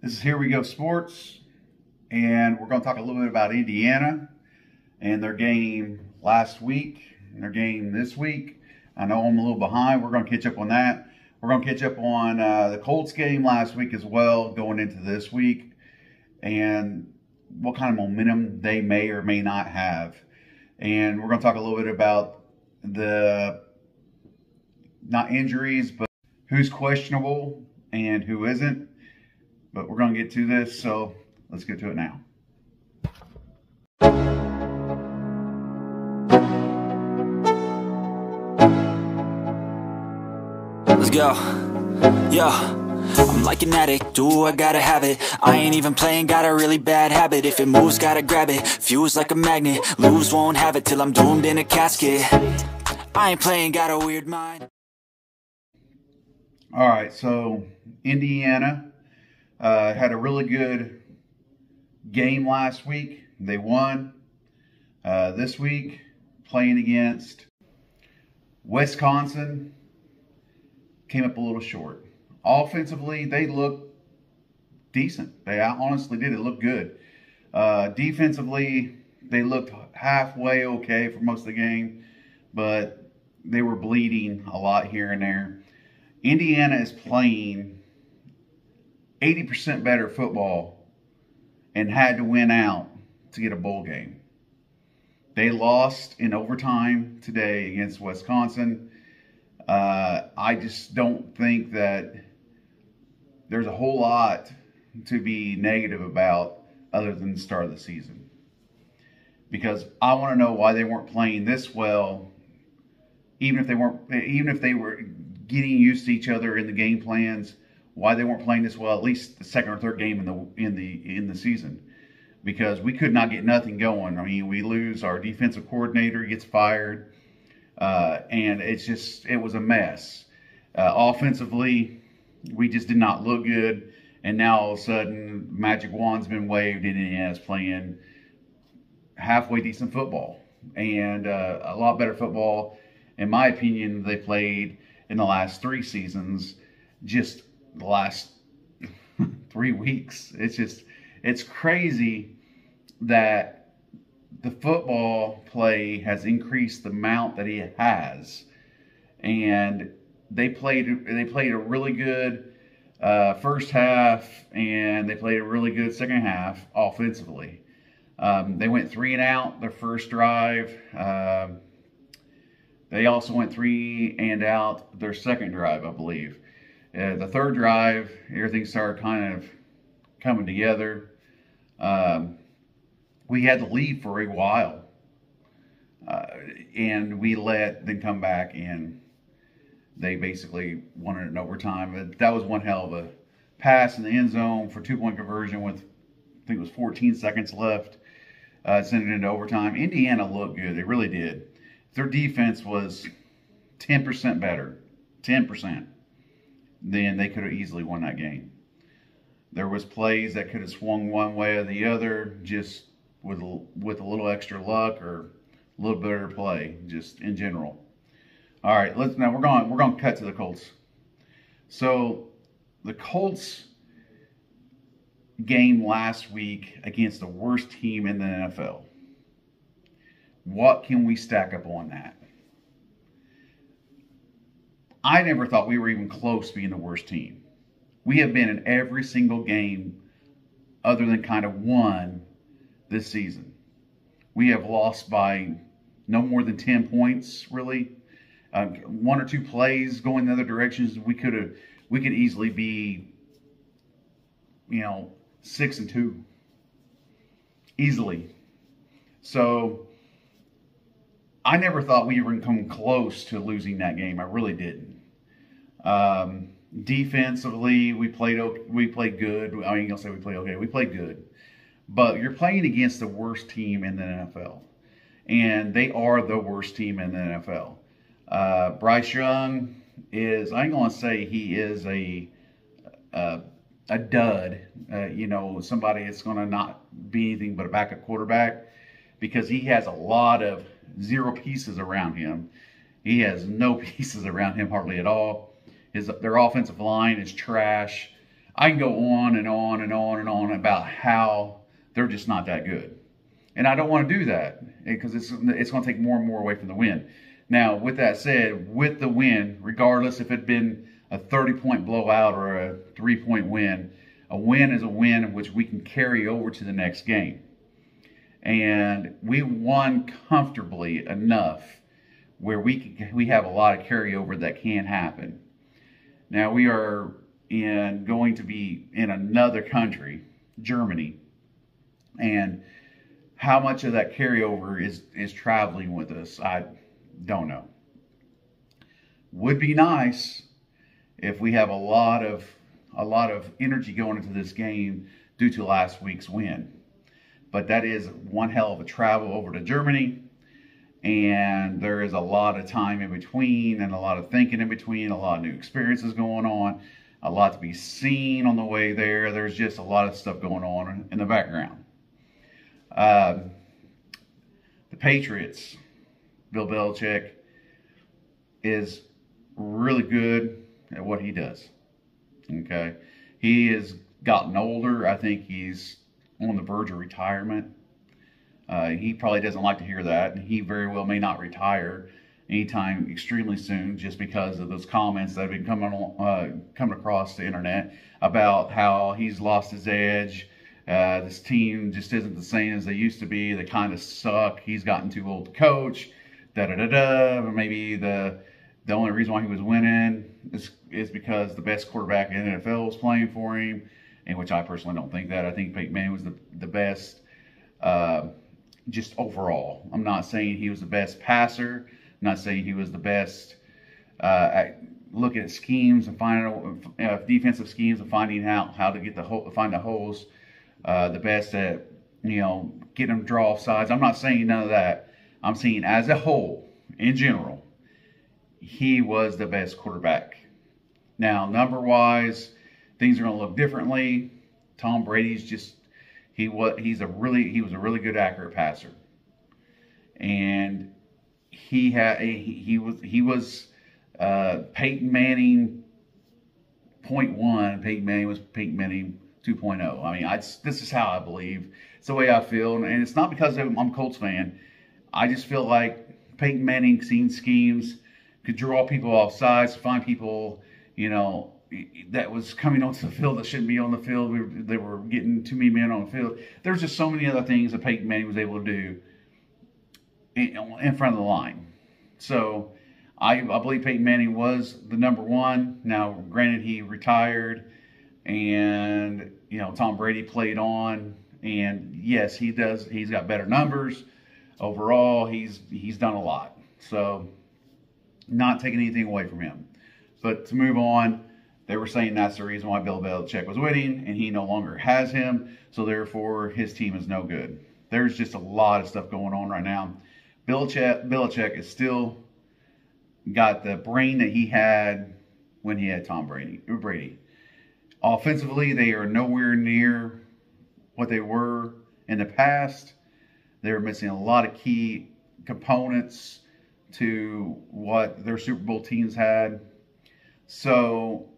This is Here We Go Sports, and we're going to talk a little bit about Indiana and their game last week and their game this week. I know I'm a little behind. We're going to catch up on that. We're going to catch up on the Colts game last week as well, going into this week, and what kind of momentum they may or may not have. And we're going to talk a little bit about the, not injuries, but who's questionable and who isn't. But we're going to get to this, so let's get to it now. Let's go. Yo, I'm like an addict, do I gotta have it. I ain't even playing, got a really bad habit. If it moves, gotta grab it, fuse like a magnet. Lose, won't have it till I'm doomed in a casket. I ain't playing, got a weird mind. All right, so Indiana had a really good game last week. They won. This week, playing against Wisconsin, came up a little short. Offensively, they looked decent. They honestly did. It looked good. Defensively, they looked halfway okay for most of the game, but they were bleeding a lot here and there. Indiana is playing 80% better football and had to win out to get a bowl game. They lost in overtime today against Wisconsin. I just don't think that there's a whole lot to be negative about other than the start of the season. Because I want to know why they weren't playing this well, even if they were getting used to each other in the game plans, why they weren't playing this well, at least the second or third game in the season. Because we could not get nothing going. I mean, we lose our defensive coordinator, gets fired, and it was a mess. Offensively, we just did not look good, and now all of a sudden, magic wand's been waved, and Indiana's playing halfway decent football, and a lot better football, in my opinion, they played in the last 3 seasons, just the last 3 weeks. It's crazy that the football play has increased the amount that it has, and they played a really good first half, and they played a really good second half offensively. They went 3 and out their first drive. They also went 3 and out their second drive, I believe. The third drive, everything started kind of coming together. We had the lead for a while, and we let them come back, and they basically won it in overtime. But that was one hell of a pass in the end zone for 2-point conversion with, I think it was 14 seconds left. Sent it into overtime. Indiana looked good. They really did. Their defense was 10% better, 10%, then they could have easily won that game. There was plays that could have swung one way or the other, just with a little extra luck or a little better play, just in general. All right, we're going to cut to the Colts. So the Colts game last week against the worst team in the NFL. What can we stack up on that? I never thought we were even close to being the worst team. We have been in every single game other than kind of one this season. We have lost by no more than 10 points, really. 1 or 2 plays going the other directions, we could easily be, 6-2. Easily. So I never thought we were going to come close to losing that game. I really didn't. Defensively, we played good. I ain't gonna say we played okay. We played good. But you're playing against the worst team in the NFL, and they are the worst team in the NFL. Bryce Young is, I ain't gonna say he is a dud. Somebody that's gonna not be anything but a backup quarterback, because he has a lot of 0 pieces around him. He has no pieces around him hardly at all. Their offensive line is trash. I can go on and on and on and on about how they're just not that good. And I don't want to do that because it's going to take more and more away from the win. Now, with that said, with the win, regardless if it had been a 30-point blowout or a 3-point win, a win is a win in which we can carry over to the next game. And we won comfortably enough where we have a lot of carryover that can happen. Now, we are going to be in another country, Germany, and how much of that carryover is traveling with us, I don't know. Would be nice if we have a lot of energy going into this game due to last week's win. But that is one hell of a travel over to Germany, and there is a lot of time in between and a lot of thinking in between, a lot of new experiences going on, a lot to be seen on the way there. There's just a lot of stuff going on in the background. The Patriots, Bill Belichick, is really good at what he does. Okay, he has gotten older. I think he's on the verge of retirement. He probably doesn't like to hear that. He very well may not retire anytime extremely soon, just because of those comments that have been coming across the internet about how he's lost his edge. This team just isn't the same as they used to be. They kind of suck. He's gotten too old to coach. Maybe the only reason why he was winning is because the best quarterback in the NFL was playing for him, in which I personally don't think that. I think Peyton Manning was the best just overall. I'm not saying he was the best passer. I'm not saying he was the best at looking at schemes and finding defensive schemes and finding out how to get find the holes. The best at, getting them draw off sides. I'm not saying none of that. I'm saying as a whole, in general, he was the best quarterback. Now, number-wise, things are going to look differently. Tom Brady's he was a really good accurate passer, and he was Peyton Manning 0.1. Peyton Manning was Peyton Manning 2.0. I mean, this is how I believe. It's the way I feel, and it's not because I'm a Colts fan. I just feel like Peyton Manning seen schemes, could draw people off sides, find people, that was coming onto the field that shouldn't be on the field. They were getting too many men on the field. There's just so many other things that Peyton Manning was able to do in front of the line. So I believe Peyton Manning was the number one. Now, granted, he retired, and Tom Brady played on, and yes, he does. He's got better numbers overall. He's done a lot. So, not taking anything away from him. But to move on, they were saying that's the reason why Bill Belichick was winning, and he no longer has him. So therefore, his team is no good. There's just a lot of stuff going on right now. Belichick is still got the brain that he had when he had Tom Brady. Offensively, they are nowhere near what they were in the past. They're missing a lot of key components to what their Super Bowl teams had. So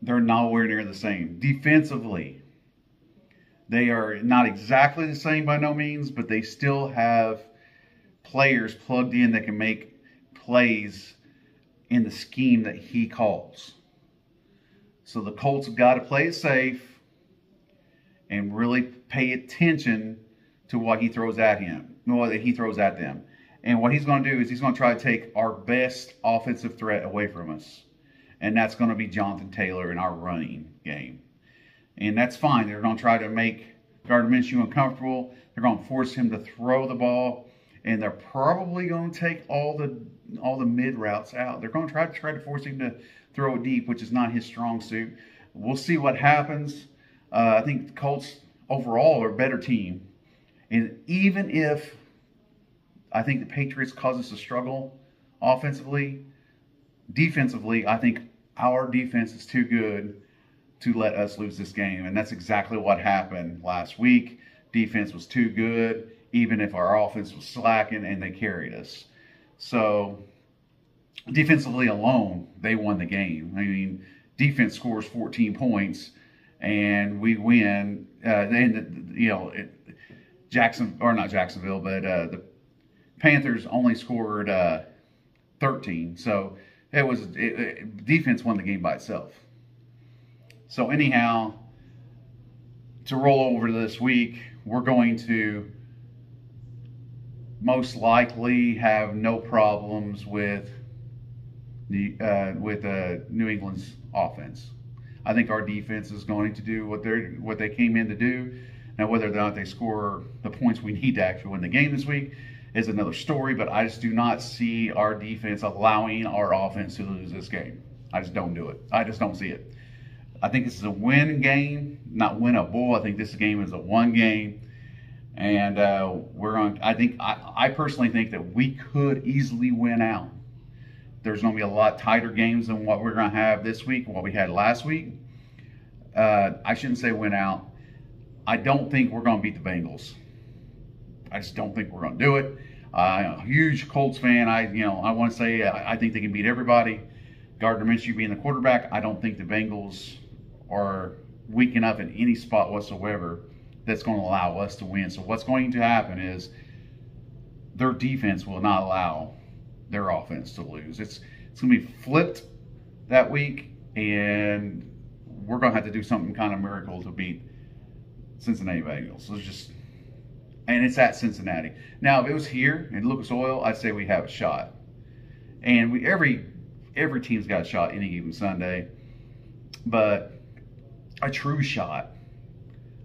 they're nowhere near the same. Defensively, they are not exactly the same by no means, but they still have players plugged in that can make plays in the scheme that he calls. So the Colts have got to play it safe and really pay attention to what he throws at them. And what he's going to do is he's going to try to take our best offensive threat away from us. And that's going to be Jonathan Taylor in our running game. And that's fine. They're going to try to make Gardner Minshew uncomfortable. They're going to force him to throw the ball. And they're probably going to take all the mid routes out. They're going to try to force him to throw it deep, which is not his strong suit. We'll see what happens. I think the Colts overall are a better team. And even if I think the Patriots cause us to struggle offensively, defensively, I think our defense is too good to let us lose this game. And that's exactly what happened last week. Defense was too good, even if our offense was slacking, and they carried us. So defensively alone, they won the game. I mean, defense scores 14 points, and we win. Then not Jacksonville, but the Panthers only scored 13. So defense won the game by itself. So anyhow, to roll over this week, we're going to most likely have no problems with New England's offense. I think our defense is going to do what they came in to do. Now, whether or not they score the points we need to actually win the game this week is another story, but I just do not see our defense allowing our offense to lose this game. I just don't do it. I just don't see it. I think this is a win game, not winnable. I think this game is a one game, and I personally think that we could easily win out. There's going to be a lot tighter games than what we're going to have this week, what we had last week. I shouldn't say win out. I don't think we're going to beat the Bengals. I just don't think we're going to do it. I'm a huge Colts fan. I want to say I think they can beat everybody. Gardner Minshew being the quarterback, I don't think the Bengals are weak enough in any spot whatsoever that's going to allow us to win. So what's going to happen is their defense will not allow their offense to lose. It's going to be flipped that week, and we're going to have to do something kind of miracle to beat Cincinnati Bengals. So and it's at Cincinnati. Now, if it was here in Lucas Oil, I'd say we have a shot. And every team's got a shot any given Sunday, but a true shot,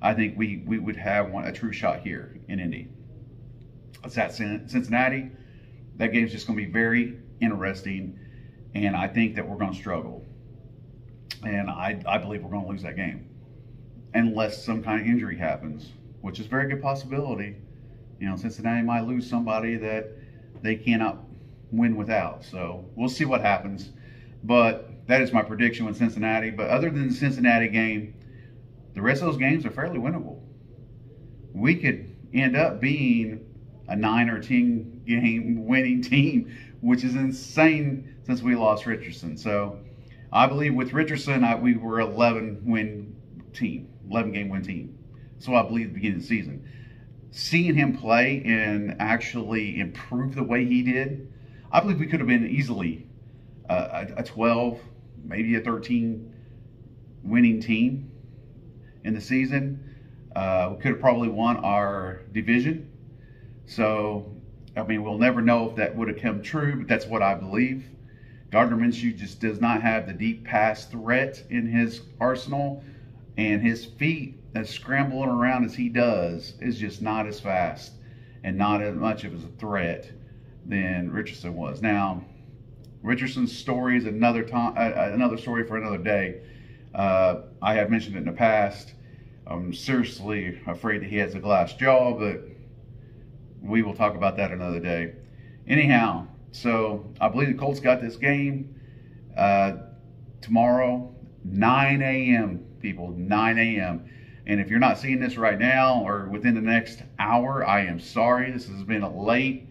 I think we would have a true shot here in Indy. It's at Cincinnati. That game's just going to be very interesting, and I think that we're going to struggle. And I believe we're going to lose that game unless some kind of injury happens, which is a very good possibility. Cincinnati might lose somebody that they cannot win without. So we'll see what happens. But that is my prediction with Cincinnati. But other than the Cincinnati game, the rest of those games are fairly winnable. We could end up being a 9 or 10 game winning team, which is insane since we lost Richardson. So I believe with Richardson, we were 11 game win team. So I believe at the beginning of the season. Seeing him play and actually improve the way he did, I believe we could have been easily a 12, maybe a 13 winning team in the season. We could have probably won our division. So, we'll never know if that would have come true, but that's what I believe. Gardner Minshew just does not have the deep pass threat in his arsenal, and his feet, as scrambling around as he does, is just not as fast and not as much of a threat than Richardson was. Now, Richardson's story is another story for another day. I have mentioned it in the past. I'm seriously afraid that he has a glass jaw, but we will talk about that another day. Anyhow, so I believe the Colts got this game tomorrow, 9 a.m., people, 9 a.m. And if you're not seeing this right now or within the next hour, I am sorry. This has been a late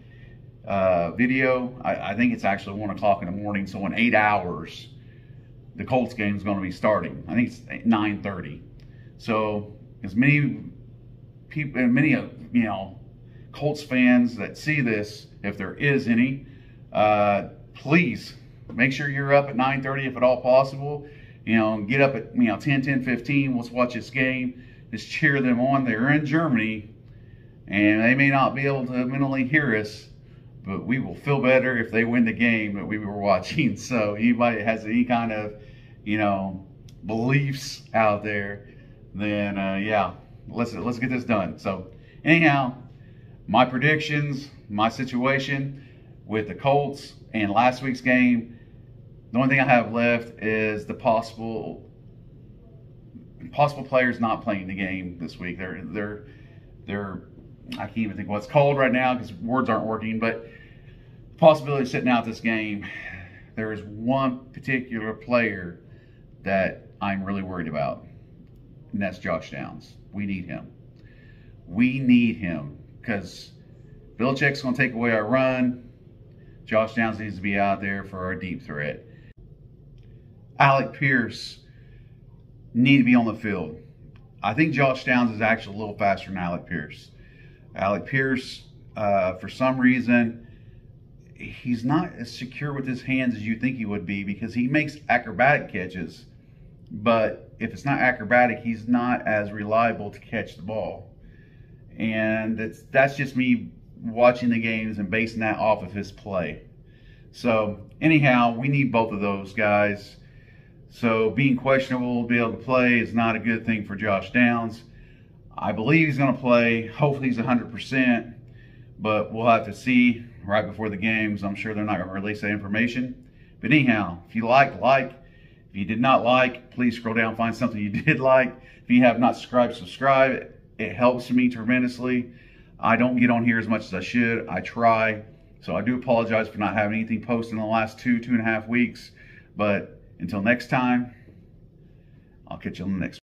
video. I think it's actually 1 o'clock in the morning. So in 8 hours, the Colts game is going to be starting. I think it's 9:30. So as many people, Colts fans that see this, if there is any, please make sure you're up at 9:30 if at all possible. Get up at 10:15. Let's watch this game. Let's cheer them on. They're in Germany, and they may not be able to mentally hear us, but we will feel better if they win the game that we were watching. So anybody that has any kind of beliefs out there, then let's get this done. So anyhow, my predictions, my situation with the Colts and last week's game. The only thing I have left is the possible players not playing the game this week. They're I can't even think what it's called right now because words aren't working, but the possibility of sitting out this game. There is one particular player that I'm really worried about, and that's Josh Downs. We need him. We need him because Belichick's going to take away our run. Josh Downs needs to be out there for our deep threat. Alec Pierce need to be on the field. I think Josh Downs is actually a little faster than Alec Pierce. Alec Pierce, for some reason, he's not as secure with his hands as you think he would be, because he makes acrobatic catches. But if it's not acrobatic, he's not as reliable to catch the ball. And that's just me watching the games and basing that off of his play. So anyhow, we need both of those guys. So being questionable to be able to play is not a good thing for Josh Downs. I believe he's going to play. Hopefully he's 100%, but we'll have to see right before the games. I'm sure they're not going to release that information. But anyhow, if you like. If you did not like, please scroll down, find something you did like. If you have not subscribe. It helps me tremendously. I don't get on here as much as I should. I try. So I do apologize for not having anything posted in the last 2.5 weeks. But until next time, I'll catch you on the next one.